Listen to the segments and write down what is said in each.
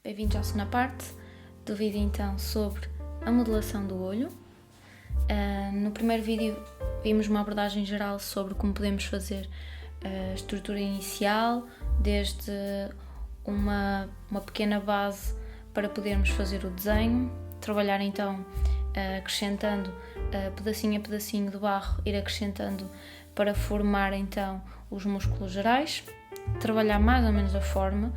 Bem-vindos à segunda parte do vídeo então sobre a modelação do olho. No primeiro vídeo vimos uma abordagem geral sobre como podemos fazer a estrutura inicial, desde uma pequena base para podermos fazer o desenho, trabalhar então acrescentando pedacinho a pedacinho de barro, ir acrescentando para formar então os músculos gerais, trabalhar mais ou menos a forma,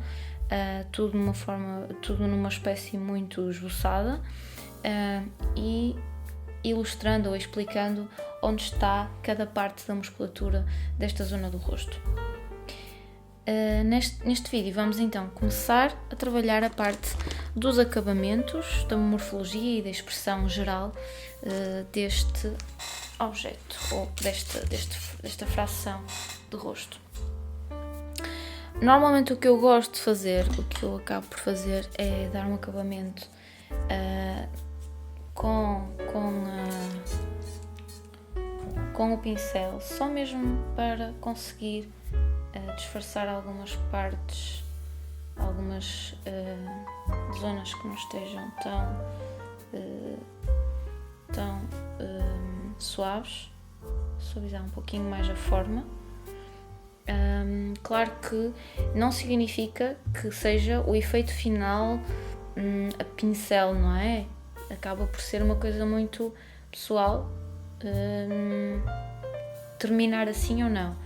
tudo numa espécie muito esboçada, e ilustrando ou explicando onde está cada parte da musculatura desta zona do rosto. Neste vídeo vamos então começar a trabalhar a parte dos acabamentos, da morfologia e da expressão geral deste objeto ou desta fração do rosto. Normalmente o que eu gosto de fazer, o que eu acabo por fazer é dar um acabamento com o pincel, só mesmo para conseguir disfarçar algumas partes, algumas zonas que não estejam tão suaves, suavizar um pouquinho mais a forma. Claro que não significa que seja o efeito final a pincel, não é? Acaba por ser uma coisa muito pessoal, terminar assim ou não.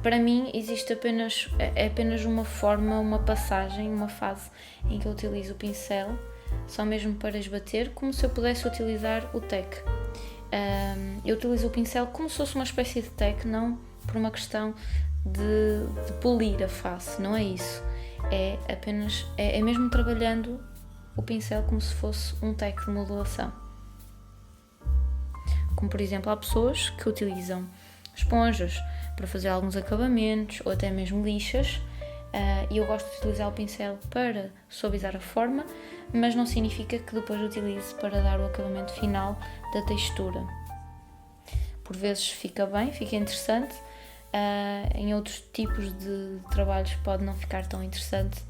Para mim existe apenas uma forma, uma passagem, uma fase em que eu utilizo o pincel só mesmo para esbater, como se eu pudesse utilizar o tack. Eu utilizo o pincel como se fosse uma espécie de tack, não por uma questão de polir a face, não é isso. É mesmo trabalhando o pincel como se fosse um tack de modelação. Como por exemplo, há pessoas que utilizam esponjas para fazer alguns acabamentos ou até mesmo lixas, e eu gosto de utilizar o pincel para suavizar a forma, mas não significa que depois utilize para dar o acabamento final da textura. Por vezes fica bem, fica interessante, em outros tipos de trabalhos pode não ficar tão interessante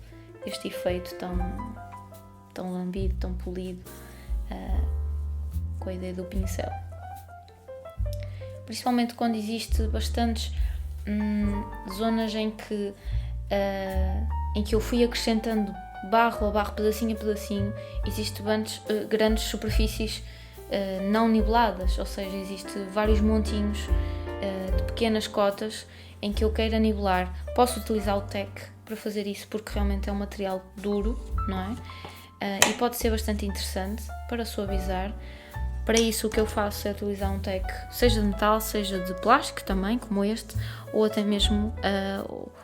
este efeito tão lambido, tão polido, com a ideia do pincel. Principalmente quando existe bastantes zonas em que eu fui acrescentando barro a barro, pedacinho a pedacinho, existem grandes superfícies não niveladas, ou seja, existem vários montinhos de pequenas cotas em que eu queira nivelar. Posso utilizar o tack para fazer isso porque realmente é um material duro, não é? E pode ser bastante interessante para suavizar. Para isso o que eu faço é utilizar um tack, seja de metal, seja de plástico também, como este, ou até mesmo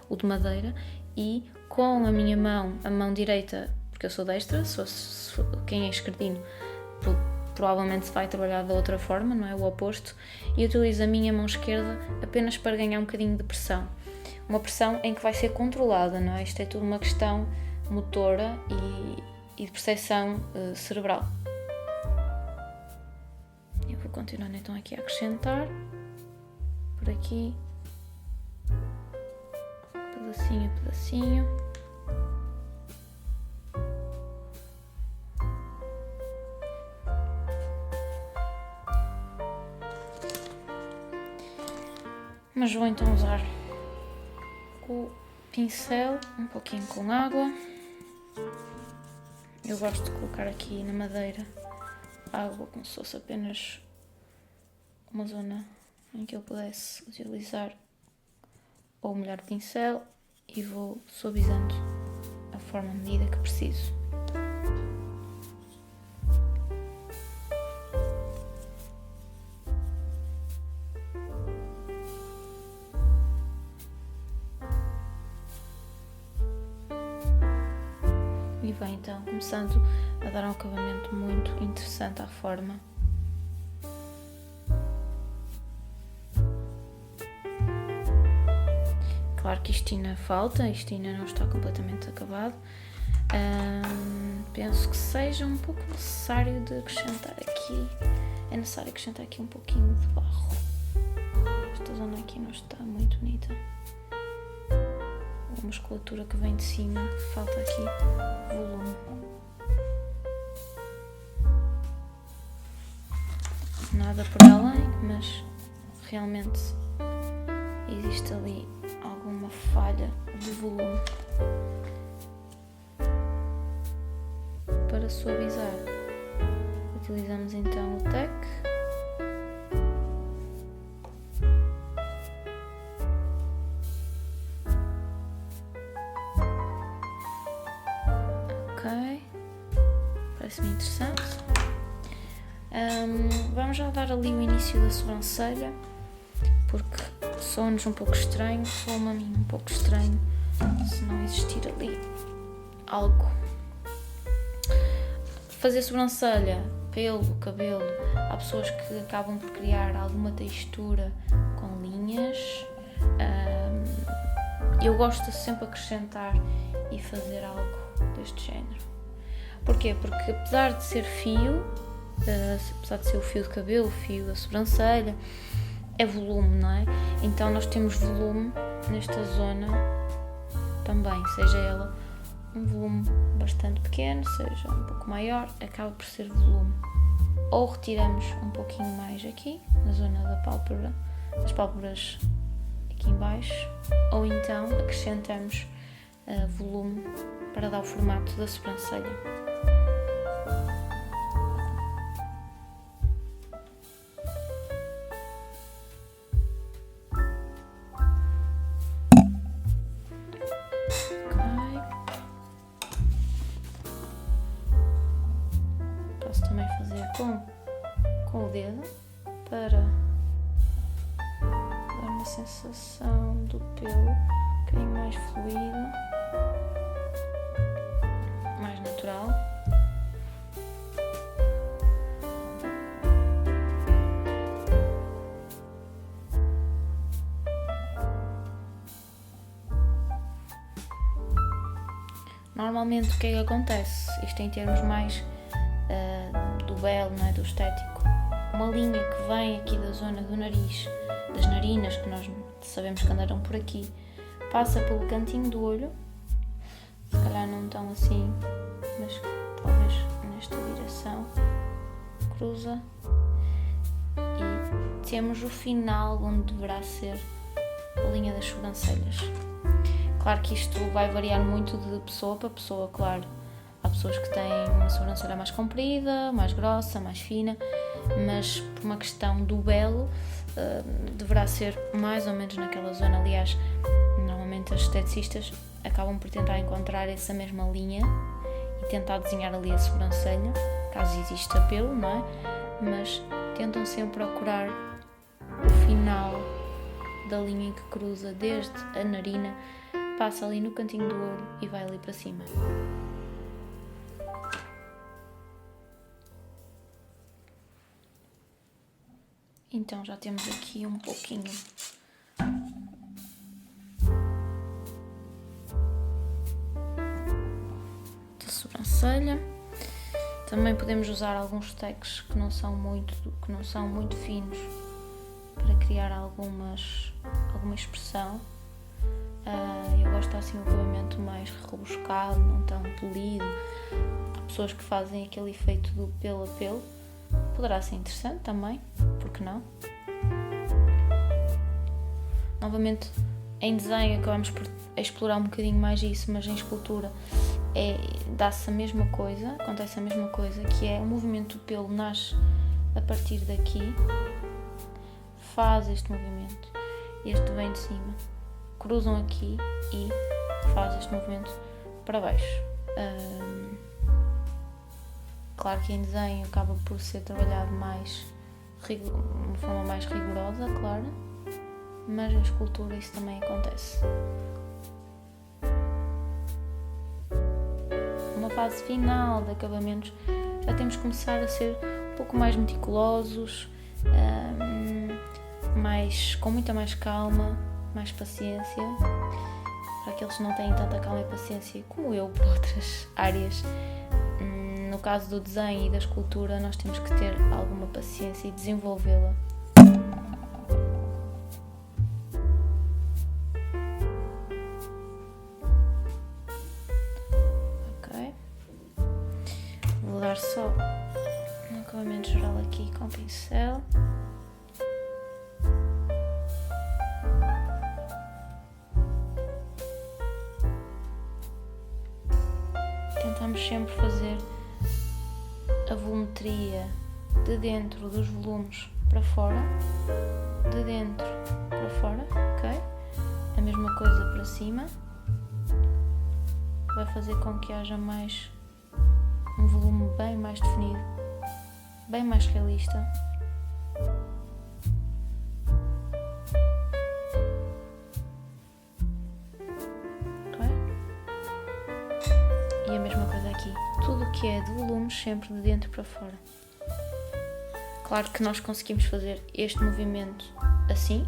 o de madeira, e com a minha mão, a mão direita, porque eu sou destra, quem é esquerdino provavelmente vai trabalhar da outra forma, não é? O oposto, e utilizo a minha mão esquerda apenas para ganhar um bocadinho de pressão. Uma pressão em que vai ser controlada, não é? Isto é tudo uma questão motora e de percepção cerebral. Eu vou continuar então aqui a acrescentar, por aqui, pedacinho a pedacinho. Mas vou então usar o pincel um pouquinho com água. Eu gosto de colocar aqui na madeira água como se fosse apenas uma zona em que eu pudesse utilizar ou molhar o pincel, e vou suavizando a forma à medida que preciso. E vai então começando a dar um acabamento muito interessante à forma. Claro que isto ainda falta, isto ainda não está completamente acabado. Penso que seja um pouco necessário de acrescentar aqui. É necessário acrescentar aqui um pouquinho de barro. Esta zona aqui não está muito bonita. A musculatura que vem de cima falta aqui nada por além, mas realmente existe ali alguma falha de volume. Para suavizar, utilizamos então o TEC. Ok, parece-me interessante. Vamos já dar ali o início da sobrancelha, porque soa-nos um pouco estranho, soa-me a mim um pouco estranho, se não existir ali algo. Fazer sobrancelha, pelo, cabelo, há pessoas que acabam por criar alguma textura com linhas. Eu gosto de sempre acrescentar e fazer algo deste género. Porquê? Porque apesar de ser fio, apesar de ser o fio de cabelo, o fio da sobrancelha, é volume, não é? Então nós temos volume nesta zona também, seja ela um volume bastante pequeno, seja um pouco maior, acaba por ser volume. Ou retiramos um pouquinho mais aqui, na zona da pálpebra, das pálpebras aqui em baixo, ou então acrescentamos volume para dar o formato da sobrancelha. Posso também fazer com o dedo para dar uma sensação do pelo um bocadinho mais fluido, mais natural. Normalmente o que é que acontece? Isto em termos mais do belo, não é? Do estético. Uma linha que vem aqui da zona do nariz, das narinas, que nós sabemos que andaram por aqui, passa pelo cantinho do olho, se calhar não tão assim, mas talvez nesta direção, cruza e temos o final onde deverá ser a linha das sobrancelhas. Claro que isto vai variar muito de pessoa para pessoa, claro. Há pessoas que têm uma sobrancelha mais comprida, mais grossa, mais fina, mas por uma questão do belo, deverá ser mais ou menos naquela zona. Aliás, normalmente as esteticistas acabam por tentar encontrar essa mesma linha e tentar desenhar ali a sobrancelha, caso exista pelo, não é? Mas tentam sempre procurar o final da linha que cruza desde a narina, passa ali no cantinho do olho e vai ali para cima. Então já temos aqui um pouquinho de sobrancelha. Também podemos usar alguns tecs que não são muito finos para criar alguma expressão. Eu gosto assim um acabamento mais rebuscado, não tão polido. Há pessoas que fazem aquele efeito do pelo a pelo. Poderá ser interessante também, porque não? Novamente, em desenho acabamos por explorar um bocadinho mais isso, mas em escultura dá-se a mesma coisa, acontece a mesma coisa, que é o movimento do pelo nasce a partir daqui, faz este movimento, este vem de cima, cruzam aqui e faz este movimento para baixo. Claro que em desenho acaba por ser trabalhado de uma forma mais rigorosa, claro, mas em escultura isso também acontece. Numa fase final de acabamentos já temos que começar a ser um pouco mais meticulosos, com muita mais calma, mais paciência, para aqueles que não têm tanta calma e paciência como eu para outras áreas. No caso do desenho e da escultura, nós temos que ter alguma paciência e desenvolvê-la. Ok. Vou dar só uma acabamento geral aqui com o pincel. Tentamos sempre fazer a volumetria de dentro dos volumes para fora, de dentro para fora, ok? A mesma coisa para cima. Vai fazer com que haja mais um volume bem mais definido, bem mais realista. Ok? E a mesma coisa aqui. Tudo o que é de volumes sempre de dentro para fora. Claro que nós conseguimos fazer este movimento assim.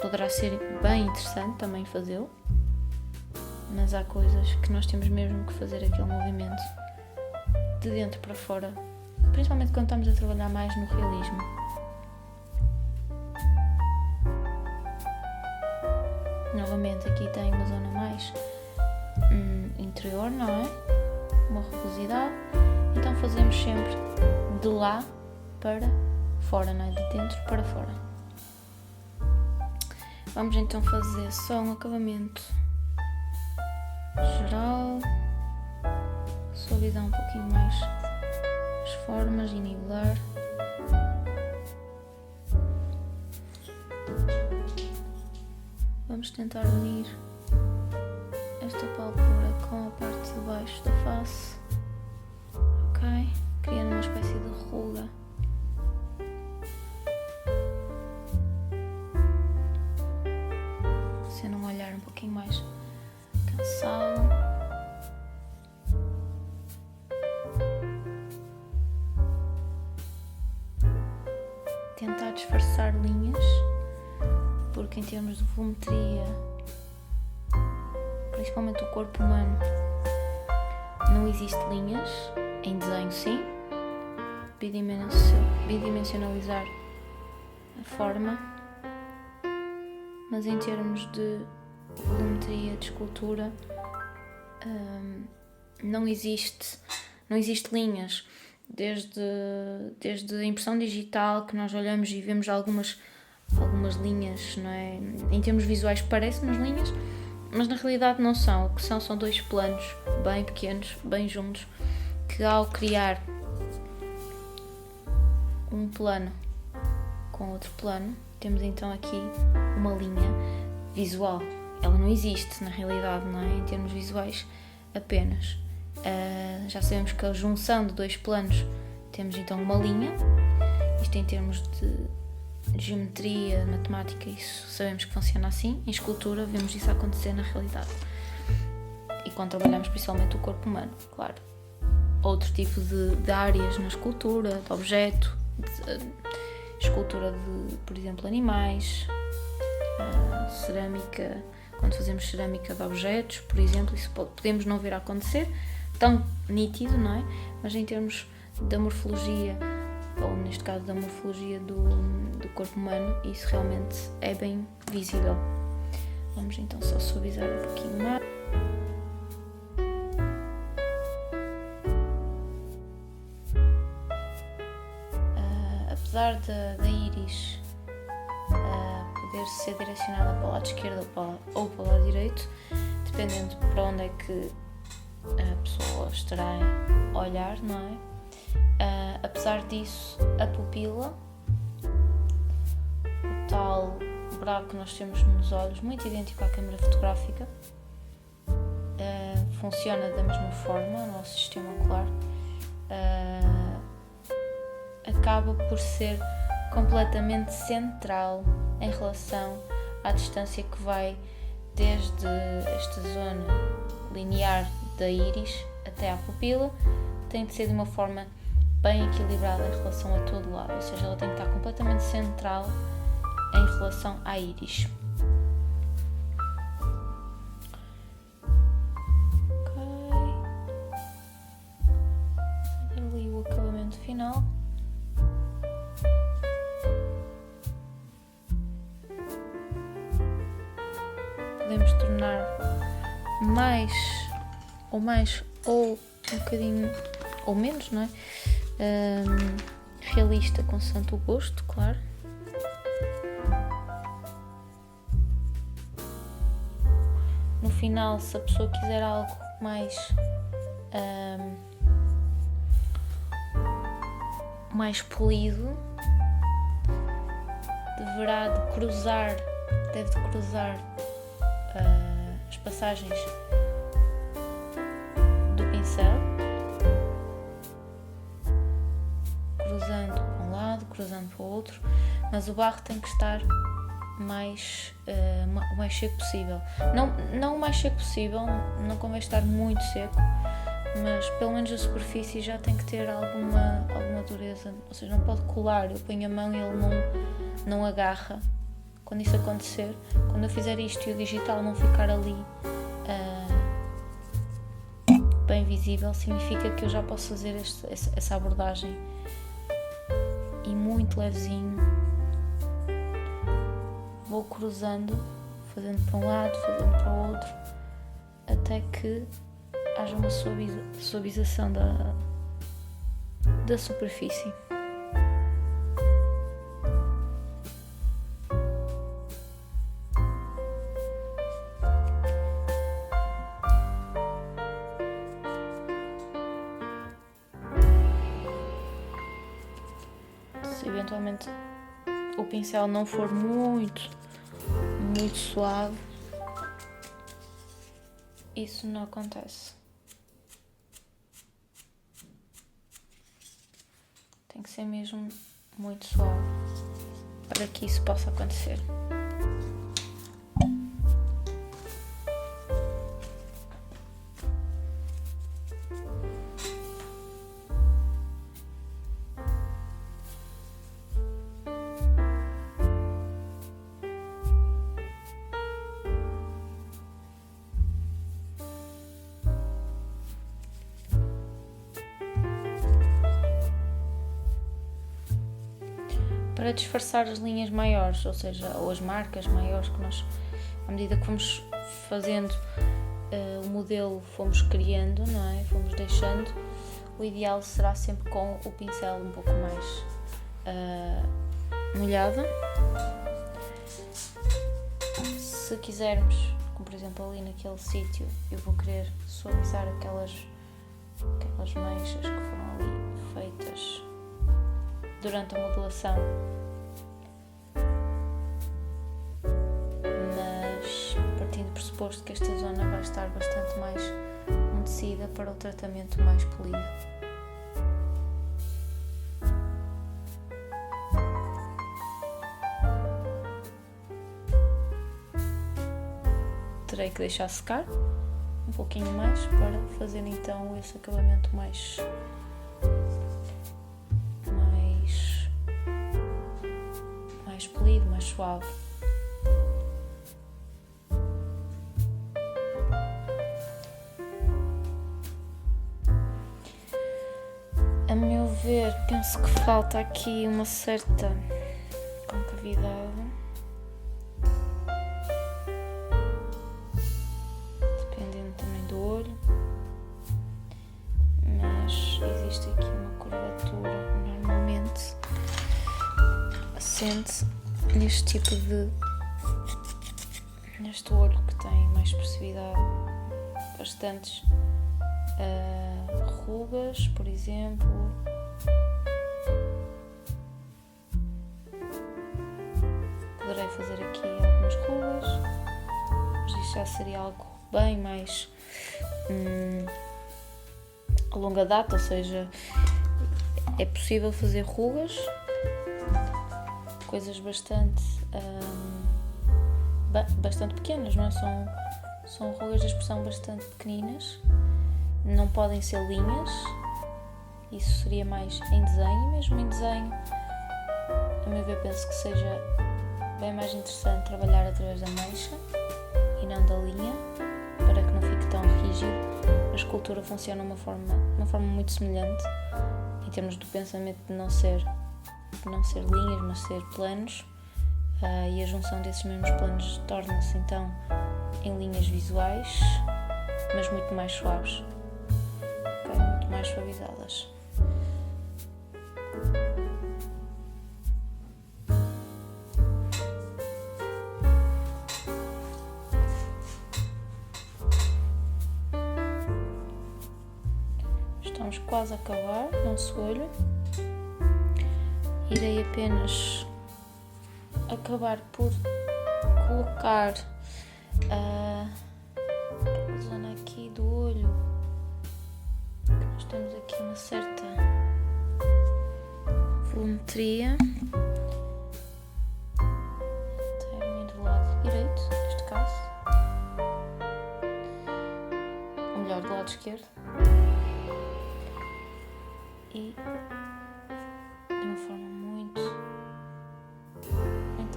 Poderá ser bem interessante também fazê-lo. Mas há coisas que nós temos mesmo que fazer aquele movimento de dentro para fora, principalmente quando estamos a trabalhar mais no realismo. Novamente aqui tem uma zona mais interior, não é? Uma rugosidade. Então fazemos sempre de lá para fora, não é? De dentro para fora. Vamos então fazer só um acabamento geral, suavizar um pouquinho mais as formas e nivelar. Vamos tentar unir esta pálpebra com a parte de baixo da face, ok? Criando uma espécie de ruga. Sendo um olhar um pouquinho mais cansado. Tentar disfarçar linhas, porque em termos de volumetria, principalmente o corpo humano, não existe linhas. Em desenho sim, bidimensionalizar a forma, mas em termos de volumetria, de escultura, não existe linhas. Desde a impressão digital, que nós olhamos e vemos algumas linhas, não é? Em termos visuais parecem-nos linhas, mas na realidade não são. O que são dois planos bem pequenos, bem juntos, que ao criar um plano com outro plano, temos então aqui uma linha visual. Ela não existe na realidade, não é? Em termos visuais apenas. Já sabemos que a junção de dois planos temos então uma linha. Isto em termos de geometria, matemática, isso sabemos que funciona assim. Em escultura vemos isso acontecer na realidade. E quando trabalhamos principalmente o corpo humano, claro. Outro tipo de áreas na escultura, de objeto, escultura de, por exemplo, animais, cerâmica. Quando fazemos cerâmica de objetos, por exemplo, isso podemos não ver a acontecer tão nítido, não é? Mas em termos da morfologia, ou neste caso da morfologia do corpo humano, isso realmente é bem visível. Vamos então só suavizar um pouquinho mais. Apesar da íris poder ser direcionada para o lado esquerdo ou para o lado direito, dependendo para onde é que a pessoa estará a olhar, não é? Apesar disso, a pupila, o tal buraco que nós temos nos olhos, muito idêntico à câmara fotográfica, funciona da mesma forma. O nosso sistema ocular acaba por ser completamente central em relação à distância que vai desde esta zona linear da íris até à pupila. Tem de ser de uma forma bem equilibrada em relação a todo lado, ou seja, ela tem que estar completamente central em relação à íris. Fazer ali o acabamento final. Podemos tornar mais ou um bocadinho ou menos, não é? realista consoante o gosto, claro. No final, se a pessoa quiser algo mais polido, deve de cruzar as passagens do pincel, cruzando para um lado, cruzando para o outro, mas o barro tem que estar o mais seco possível. Não o mais seco possível, não convém estar muito seco, mas pelo menos a superfície já tem que ter alguma dureza, ou seja, não pode colar. Eu ponho a mão e ele não agarra. Quando isso acontecer, quando eu fizer isto e o digital não ficar ali bem visível, significa que eu já posso fazer essa abordagem, e muito levezinho vou cruzando, fazendo para um lado, fazendo para o outro, até que haja uma suavização da superfície. Se eventualmente o pincel não for muito suave, isso não acontece. Tem que ser mesmo muito suave para que isso possa acontecer. Para disfarçar as linhas maiores, ou seja, ou as marcas maiores que nós, à medida que fomos fazendo o modelo, fomos criando, não é? Fomos deixando, o ideal será sempre com o pincel um pouco mais molhado. Se quisermos, como por exemplo ali naquele sítio, eu vou querer suavizar aquelas manchas que foram ali feitas durante a modelação, mas partindo do pressuposto que esta zona vai estar bastante mais umedecida para o tratamento mais polido. Terei que deixar secar um pouquinho mais para fazer então esse acabamento mais polido, mais suave. A meu ver, penso que falta aqui uma certa concavidade, dependendo também do olho, mas existe aqui uma curvatura normalmente assente neste olho que tem mais expressividade, bastantes rugas, por exemplo. Poderei fazer aqui algumas rugas, mas isto já seria algo bem mais a longa data, ou seja, é possível fazer rugas, coisas bastante pequenas, não é? São rugas de expressão bastante pequeninas, não podem ser linhas, isso seria mais em desenho. Mesmo em desenho, a meu ver, penso que seja bem mais interessante trabalhar através da mancha e não da linha, para que não fique tão rígido. A escultura funciona de uma forma muito semelhante, em termos do pensamento de não ser linhas, mas ser planos, e a junção desses mesmos planos torna-se então em linhas visuais, mas muito mais suaves, muito mais suavizadas. Estamos quase a acabar o nosso olho. Irei apenas acabar por colocar a zona aqui do olho. Nós temos aqui uma certa volumetria. Termino do lado direito, neste caso. Ou melhor, do lado esquerdo. E de uma forma muito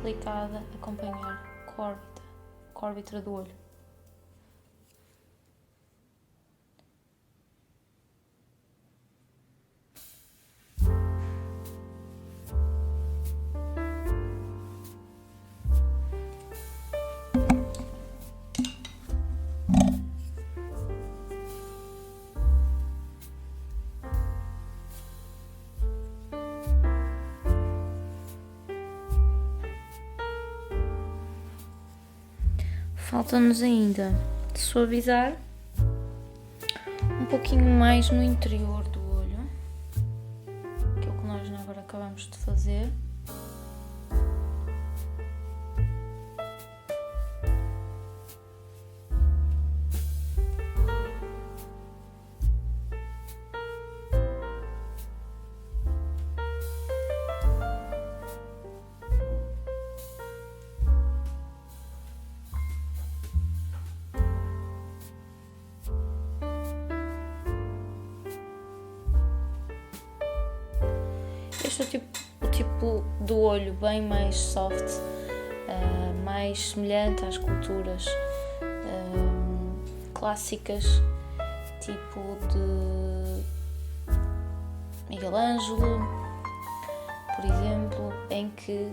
delicada acompanhar com a órbita do olho. Falta-nos ainda de suavizar um pouquinho mais no interior do olho, que é o que nós agora acabamos de fazer. Este é o tipo do olho bem mais soft, mais semelhante às esculturas clássicas, tipo de Miguel Ângelo, por exemplo, em que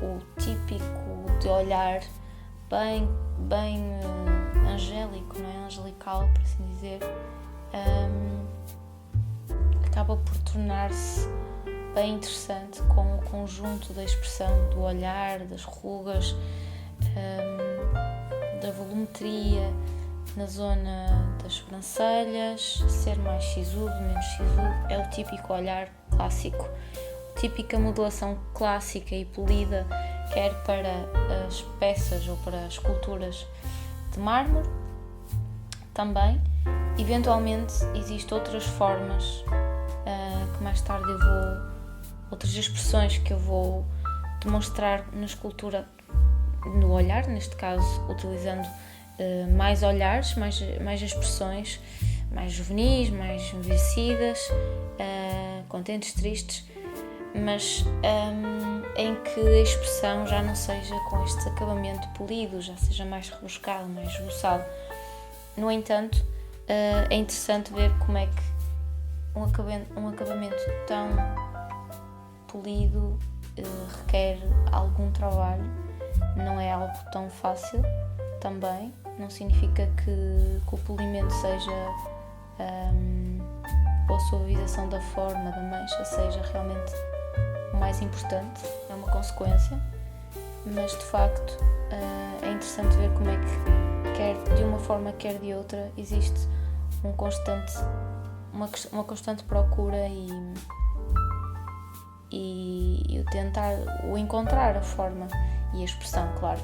o típico de olhar bem angélico, não é? Angelical, por assim dizer, acaba por tornar-se bem interessante com o conjunto da expressão do olhar, das rugas, da volumetria na zona das sobrancelhas, ser mais sisudo, menos sisudo. É o típico olhar clássico, típica modelação clássica e polida, quer para as peças ou para as esculturas de mármore. Também, eventualmente, existem outras formas que mais tarde eu vou, outras expressões que eu vou demonstrar na escultura, no olhar, neste caso, utilizando mais olhares, mais expressões, mais juvenis, mais envelhecidas, contentes, tristes, mas em que a expressão já não seja com este acabamento polido, já seja mais rebuscado, mais esboçado. No entanto, é interessante ver como é que um acabamento tão polido requer algum trabalho, não é algo tão fácil também. Não significa que o polimento seja ou a suavização da forma da mancha seja realmente o mais importante, é uma consequência, mas de facto é interessante ver como é que, quer de uma forma quer de outra, existe uma constante procura e o encontrar a forma e a expressão, claro.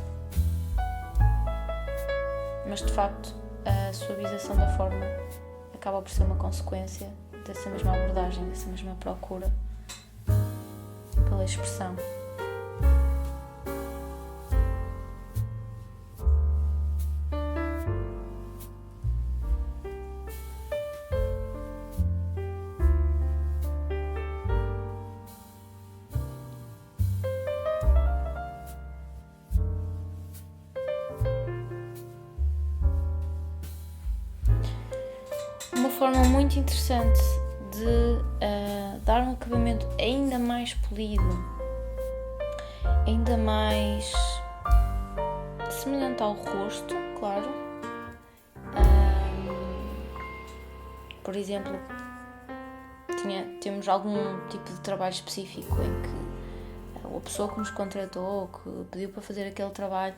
Mas de facto a suavização da forma acaba por ser uma consequência dessa mesma abordagem, dessa mesma procura pela expressão. Uma forma muito interessante de dar um acabamento ainda mais polido, ainda mais semelhante ao rosto, claro. Por exemplo, temos algum tipo de trabalho específico em que a pessoa que nos contratou, que pediu para fazer aquele trabalho,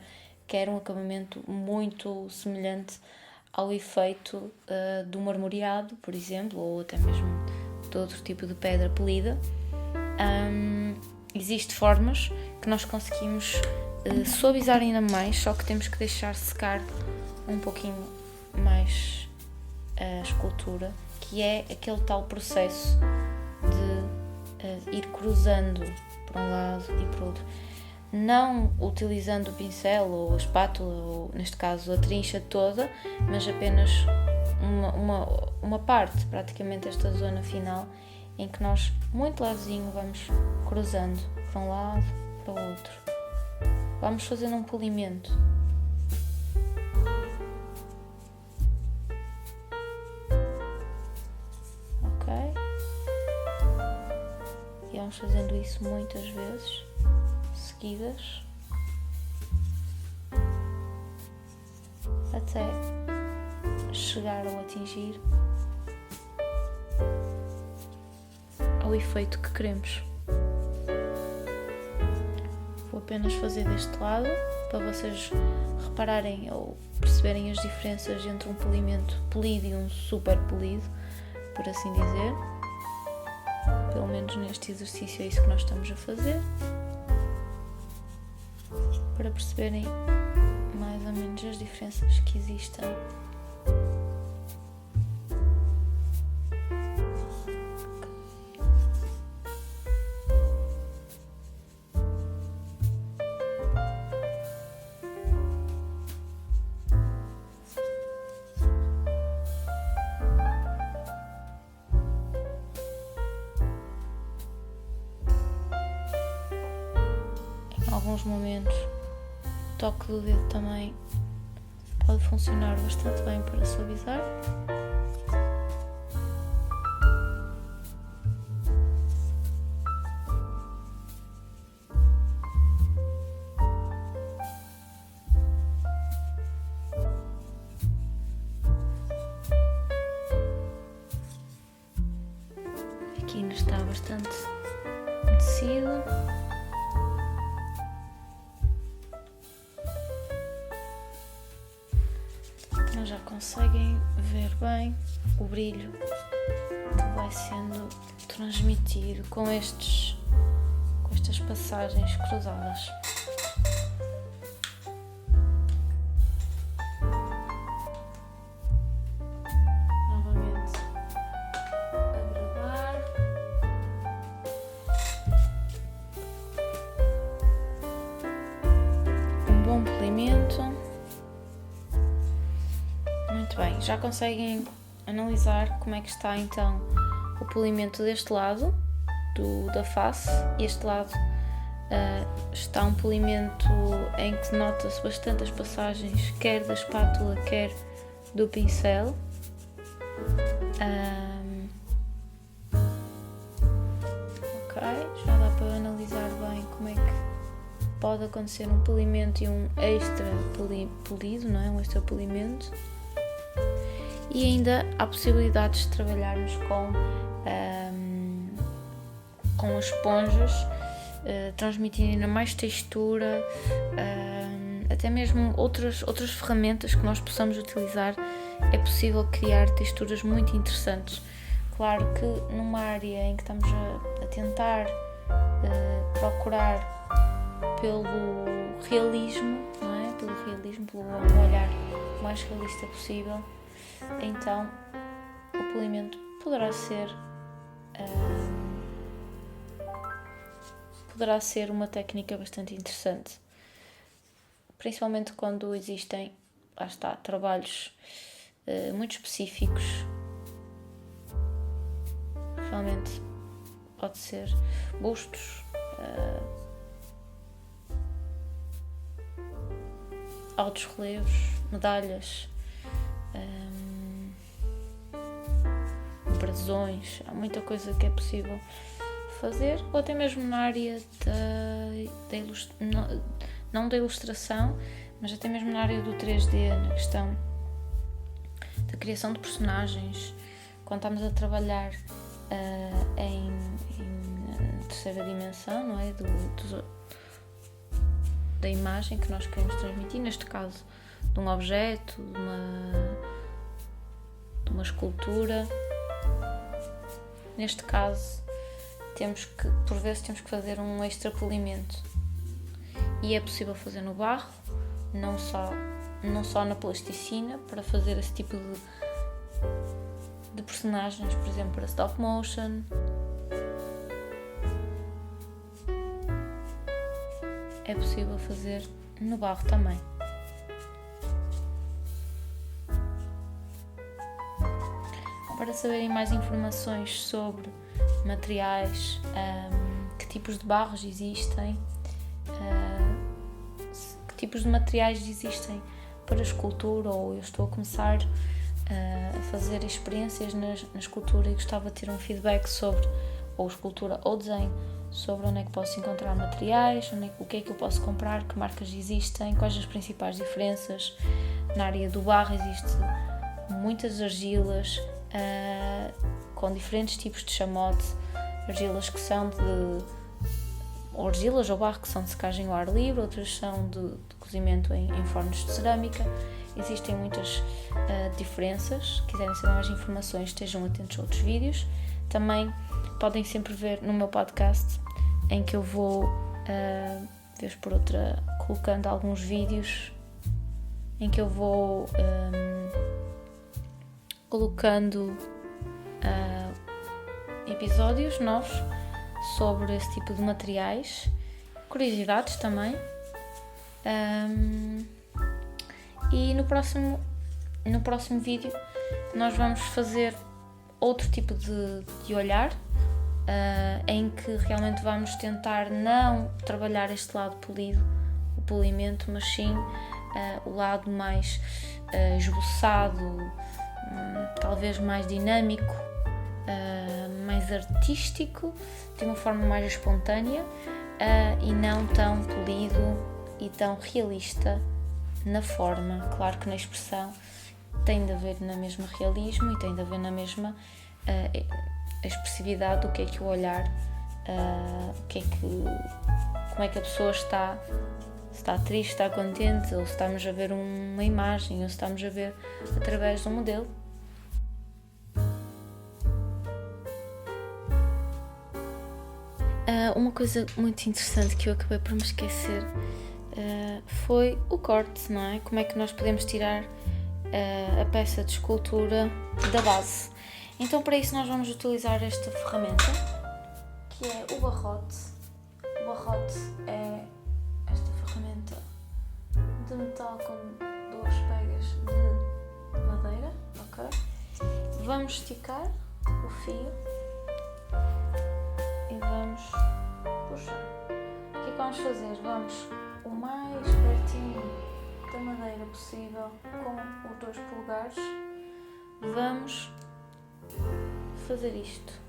quer um acabamento muito semelhante ao efeito do marmoreado, por exemplo, ou até mesmo de outro tipo de pedra polida. Existem formas que nós conseguimos suavizar ainda mais, só que temos que deixar secar um pouquinho mais a escultura, que é aquele tal processo de ir cruzando para um lado e para o outro, não utilizando o pincel ou a espátula, ou neste caso a trincha toda, mas apenas uma parte, praticamente esta zona final, em que nós muito levezinho vamos cruzando para um lado para o outro. Vamos fazendo um polimento. Ok? E vamos fazendo isso muitas vezes seguidas até chegar ou atingir ao efeito que queremos. Vou apenas fazer deste lado para vocês repararem ou perceberem as diferenças entre um polimento polido e um super polido, por assim dizer. Pelo menos neste exercício é isso que nós estamos a fazer, para perceberem mais ou menos as diferenças que existem. Em alguns momentos o toque do dedo também pode funcionar bastante bem para suavizar. Aqui ainda está bastante tecido. Mas já conseguem ver bem o brilho que vai sendo transmitido com estas passagens cruzadas. Novamente a gravar. Um bom polimento. Muito bem, já conseguem analisar como é que está então o polimento deste lado da face. Este lado está um polimento em que nota-se bastante as passagens, quer da espátula, quer do pincel. Ok, já dá para analisar bem como é que pode acontecer um polimento e um extra polido, não é? Um extra polimento. E ainda há possibilidades de trabalharmos com as esponjas, transmitindo ainda mais textura, até mesmo outras ferramentas que nós possamos utilizar. É possível criar texturas muito interessantes. Claro que numa área em que estamos a tentar procurar pelo realismo, não é? Pelo realismo, pelo olhar mais realista possível, então o polimento poderá ser uma técnica bastante interessante, principalmente quando existem, lá está, trabalhos muito específicos. Realmente pode ser bustos, altos relevos, medalhas, brasões. Há muita coisa que é possível fazer, ou até mesmo na área não da ilustração, mas até mesmo na área do 3D, na questão da criação de personagens. Quando estamos a trabalhar em terceira dimensão, não é? Da imagem que nós queremos transmitir, neste caso de um objeto, de uma escultura. Neste caso, por vezes temos que fazer um extrapolimento, e é possível fazer no barro, não só na plasticina, para fazer esse tipo de personagens, por exemplo, para stop motion. É possível fazer no barro também. Para saberem mais informações sobre materiais, que tipos de barros existem, que tipos de materiais existem para escultura, ou eu estou a começar a fazer experiências na escultura e gostava de ter um feedback sobre ou escultura ou desenho, sobre onde é que posso encontrar materiais, o que é que eu posso comprar, que marcas existem, quais as principais diferenças. Na área do barro existem muitas argilas com diferentes tipos de chamote, argilas que são ou argilas ou barro que são de secagem ao ar livre, outras são de cozimento em fornos de cerâmica. Existem muitas diferenças. Se quiserem saber mais informações, estejam atentos a outros vídeos. Também podem sempre ver no meu podcast, em que eu vou, vez por outra, colocando alguns vídeos, em que eu vou colocando episódios novos sobre esse tipo de materiais, curiosidades também. E no próximo vídeo nós vamos fazer outro tipo de olhar, em que realmente vamos tentar não trabalhar este lado polido, o polimento, mas sim o lado mais esboçado, talvez mais dinâmico, mais artístico, de uma forma mais espontânea, e não tão polido e tão realista na forma. Claro que na expressão tem de haver na mesma realismo e tem de haver na mesma expressividade do que é que o olhar, como é que a pessoa está, se está triste, está contente, ou se estamos a ver uma imagem, ou se estamos a ver através de um modelo. Uma coisa muito interessante que eu acabei por me esquecer foi o corte, não é? Como é que nós podemos tirar a peça de escultura da base. Então, para isso nós vamos utilizar esta ferramenta, que é o barrote. O barrote é esta ferramenta de metal com duas pegas de madeira, ok? Vamos esticar o fio e vamos puxar. O que é que vamos fazer? Vamos o mais pertinho da madeira possível com os 2 polegares. Vamos fazer isto.